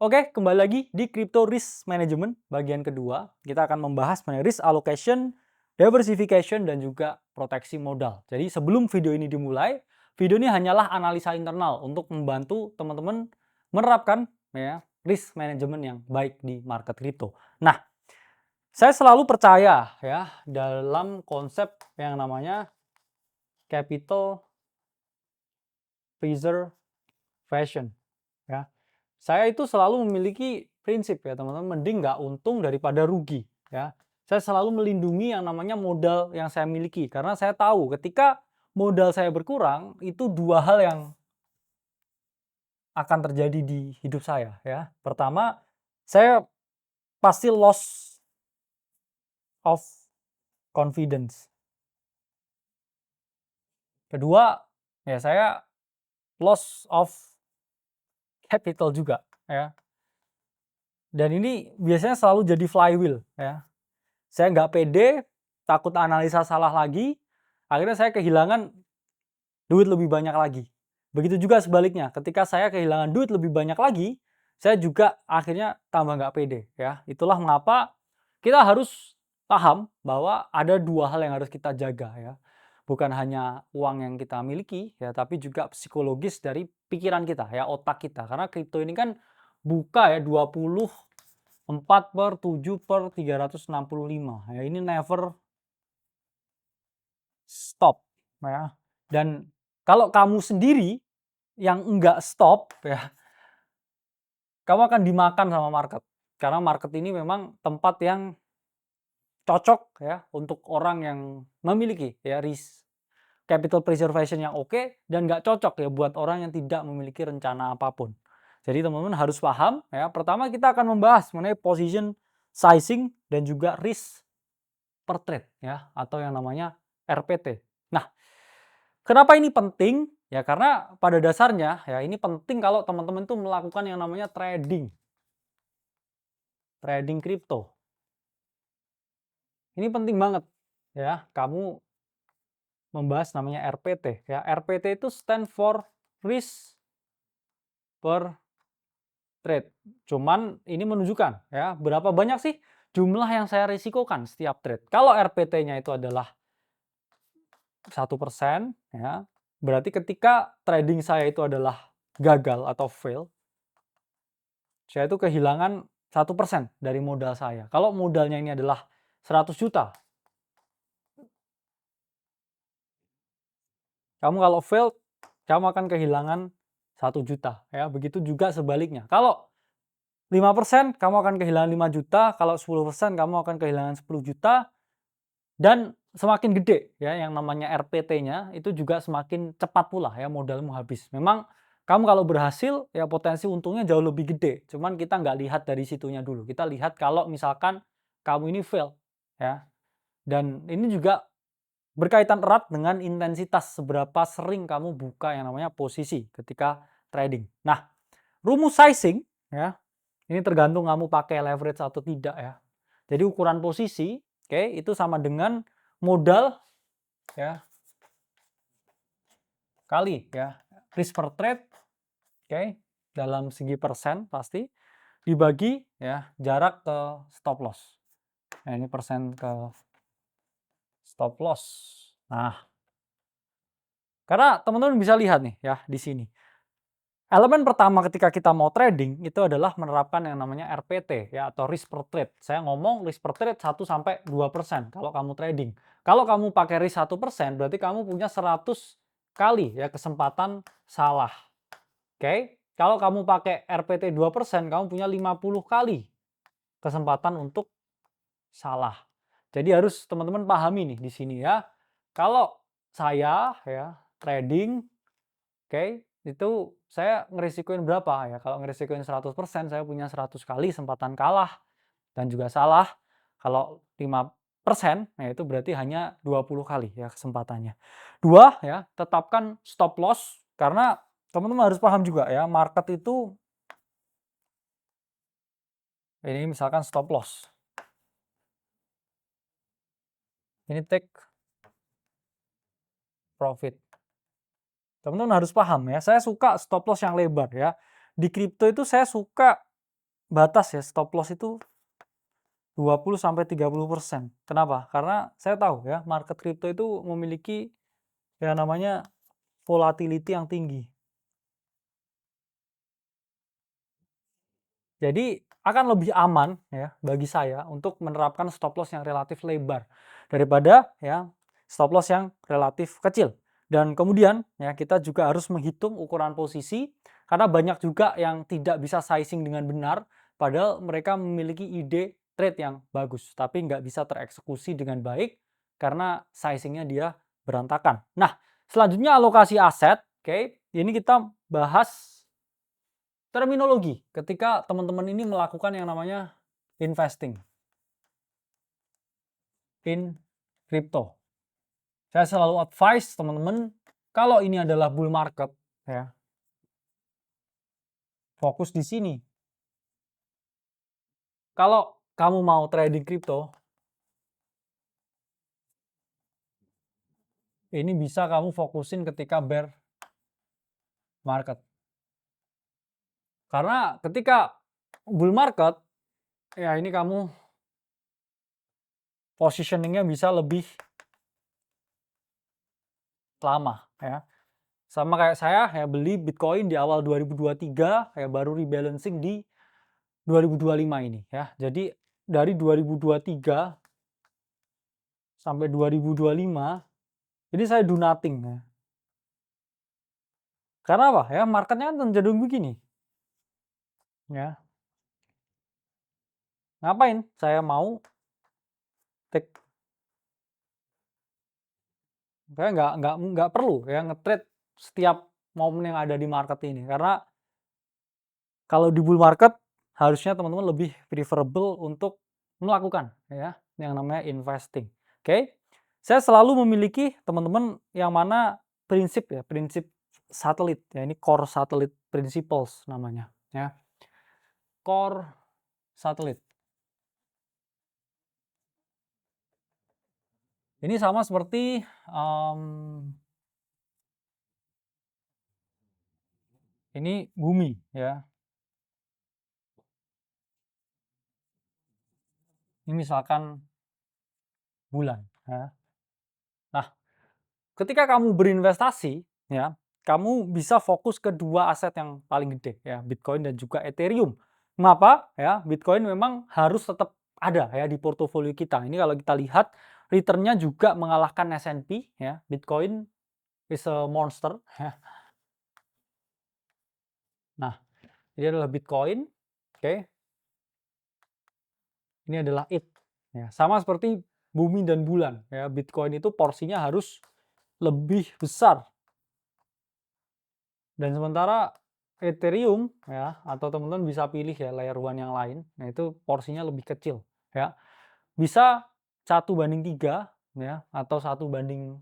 Oke, kembali lagi di Crypto Risk Management bagian kedua. Kita akan membahas mengenai risk allocation, diversification, dan juga proteksi modal. Jadi sebelum video ini dimulai, video ini hanyalah analisa internal untuk membantu teman-teman menerapkan ya risk management yang baik di market kripto. Nah, saya selalu percaya ya dalam konsep yang namanya capital preservation ya. Saya itu selalu memiliki prinsip ya teman-teman, mending nggak untung daripada rugi ya. Saya selalu melindungi yang namanya modal yang saya miliki, karena saya tahu ketika modal saya berkurang, itu dua hal yang akan terjadi di hidup saya ya. Pertama, saya pasti loss of confidence. Kedua, ya saya loss of capital juga ya. Dan ini biasanya selalu jadi flywheel ya. Saya nggak pede, takut analisa salah lagi, akhirnya saya kehilangan duit lebih banyak lagi. Begitu juga sebaliknya, ketika saya kehilangan duit lebih banyak lagi, saya juga akhirnya tambah nggak pede ya. Itulah mengapa kita harus paham bahwa ada dua hal yang harus kita jaga ya. Bukan hanya uang yang kita miliki ya, tapi juga psikologis dari pikiran kita ya, otak kita. Karena kripto ini kan buka ya 24/7/365 ya, ini never stop ya. Dan kalau kamu sendiri yang enggak stop ya, kamu akan dimakan sama market. Karena market ini memang tempat yang cocok ya untuk orang yang memiliki ya risk capital preservation yang oke, dan nggak cocok ya buat orang yang tidak memiliki rencana apapun. Jadi teman-teman harus paham ya. Pertama kita akan membahas mengenai position sizing dan juga risk per trade ya, atau yang namanya RPT. Nah, kenapa ini penting? Ya karena pada dasarnya ya ini penting kalau teman-teman tuh melakukan yang namanya trading. Trading kripto. Ini penting banget ya, kamu membahas namanya RPT ya. RPT itu stand for risk per trade. Cuman ini menunjukkan ya berapa banyak sih jumlah yang saya risikokan setiap trade. Kalau RPT-nya itu adalah 1% ya, berarti ketika trading saya itu adalah gagal atau fail, saya itu kehilangan 1% dari modal saya. Kalau modalnya ini adalah 100 juta, kamu kalau fail, kamu akan kehilangan 1 juta ya. Begitu juga sebaliknya. Kalau 5% kamu akan kehilangan 5 juta, kalau 10% kamu akan kehilangan 10 juta, dan semakin gede ya yang namanya RPT-nya itu juga semakin cepat pula ya modalmu habis. Memang kamu kalau berhasil ya potensi untungnya jauh lebih gede. Cuman kita nggak lihat dari situnya dulu. Kita lihat kalau misalkan kamu ini fail ya. Dan ini juga berkaitan erat dengan intensitas seberapa sering kamu buka yang namanya posisi ketika trading. Nah, rumus sizing ya, ini tergantung kamu pakai leverage atau tidak ya. Jadi ukuran posisi, oke, itu sama dengan modal ya kali ya risk per trade, oke, dalam segi persen pasti dibagi ya jarak ke stop loss. Nah, ini persen ke stop loss. Nah, karena teman-teman bisa lihat nih ya di sini. Elemen pertama ketika kita mau trading itu adalah menerapkan yang namanya RPT ya, atau risk per trade. Saya ngomong risk per trade 1-2% kalau kamu trading. Kalau kamu pakai risk 1%, berarti kamu punya 100 kali ya kesempatan salah. Oke? Kalau kamu pakai RPT 2%, kamu punya 50 kali kesempatan untuk salah. Jadi harus teman-teman pahami nih di sini ya. Kalau saya ya trading, oke, itu saya ngerisikoin berapa ya? Kalau ngerisikoin 100%, saya punya 100 kali kesempatan kalah dan juga salah. Kalau 5%, ya itu berarti hanya 20 kali ya kesempatannya. Dua ya, tetapkan stop loss, karena teman-teman harus paham juga ya, market itu ini misalkan stop loss. Ini take profit. Teman-teman harus paham ya, saya suka stop loss yang lebar ya. Di kripto itu saya suka batas ya stop loss itu 20-30%. Kenapa? Karena saya tahu ya market crypto itu memiliki yang namanya volatility yang tinggi. Jadi akan lebih aman ya bagi saya untuk menerapkan stop loss yang relatif lebar daripada ya stop loss yang relatif kecil. Dan kemudian ya kita juga harus menghitung ukuran posisi karena banyak juga yang tidak bisa sizing dengan benar padahal mereka memiliki ide trade yang bagus tapi nggak bisa tereksekusi dengan baik karena sizingnya dia berantakan. Nah, selanjutnya alokasi aset. Oke, ini kita bahas terminologi ketika teman-teman ini melakukan yang namanya investing in crypto. Saya selalu advise teman-teman kalau ini adalah bull market ya, fokus di sini. Kalau kamu mau trading crypto, ini bisa kamu fokusin ketika bear market. Karena ketika bull market, ya ini kamu positioningnya bisa lebih lama ya. Sama kayak saya ya beli Bitcoin di awal 2023 ya baru rebalancing di 2025 ini ya. Jadi dari 2023 sampai 2025 ini saya do nothing ya. Karena apa ya marketnya kan cenderung begini ya. Ngapain saya mau take, saya nggak perlu ya nge-trade setiap momen yang ada di market ini karena kalau di bull market harusnya teman-teman lebih preferable untuk melakukan ya yang namanya investing. Oke. Saya selalu memiliki teman-teman yang mana prinsip ya, prinsip satelit ya ini core satellite principles namanya ya. Core satelit. Ini sama seperti ini bumi ya. Ini misalkan bulan ya. Nah, ketika kamu berinvestasi ya, kamu bisa fokus ke dua aset yang paling gede ya, Bitcoin dan juga Ethereum. Mengapa? Ya, Bitcoin memang harus tetap ada ya di portofolio kita. Ini kalau kita lihat return-nya juga mengalahkan S&P ya. Bitcoin is a monster ya. Nah, ini adalah Bitcoin. Oke. Ini adalah it. Ya, sama seperti bumi dan bulan ya. Bitcoin itu porsinya harus lebih besar. Dan sementara Ethereum ya atau teman-teman bisa pilih ya layer 1 yang lain. Nah, itu porsinya lebih kecil ya. Bisa 1:3 ya atau 1:5,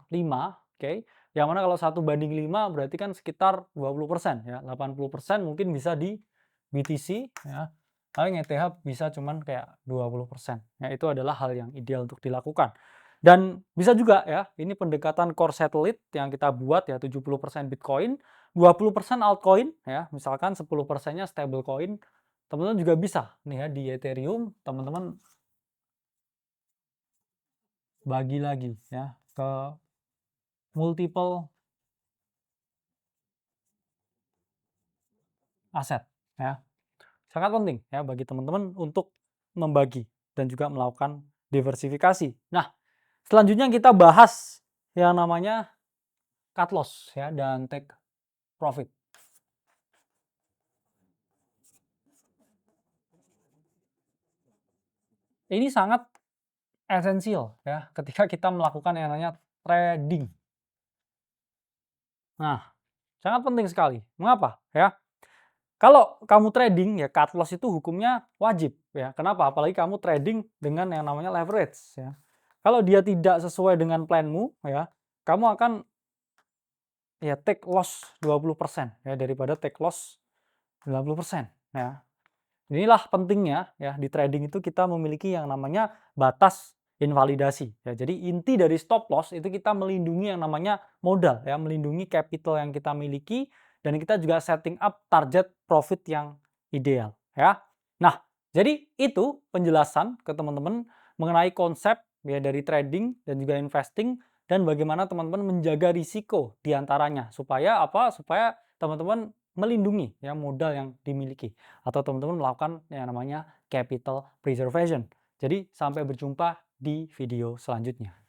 oke. Yang mana kalau 1:5 berarti kan sekitar 20% ya. 80% mungkin bisa di BTC ya. Paling ETH bisa cuman kayak 20%. Ya, itu adalah hal yang ideal untuk dilakukan. Dan bisa juga ya, ini pendekatan core satellite yang kita buat ya 70% Bitcoin, 20% altcoin ya, misalkan 10%-nya stablecoin. Teman-teman juga bisa nih ya di Ethereum, teman-teman bagi lagi ya ke multiple aset ya. Sangat penting ya bagi teman-teman untuk membagi dan juga melakukan diversifikasi. Nah, selanjutnya kita bahas yang namanya cut loss ya dan take profit. Ini sangat esensial ya ketika kita melakukan yang namanya trading. Nah, sangat penting sekali. Mengapa? Ya. Kalau kamu trading ya cut loss itu hukumnya wajib ya. Kenapa? Apalagi kamu trading dengan yang namanya leverage ya. Kalau dia tidak sesuai dengan planmu ya, kamu akan ya take loss 20% ya daripada take loss 90% ya. Inilah pentingnya ya di trading itu kita memiliki yang namanya batas invalidasi ya. Jadi inti dari stop loss itu kita melindungi yang namanya modal ya, melindungi capital yang kita miliki dan kita juga setting up target profit yang ideal ya. Nah, jadi itu penjelasan ke teman-teman mengenai konsep ya dari trading dan juga investing dan bagaimana teman-teman menjaga risiko di antaranya supaya apa? Supaya teman-teman melindungi ya modal yang dimiliki atau teman-teman melakukan yang namanya capital preservation. Jadi sampai berjumpa di video selanjutnya.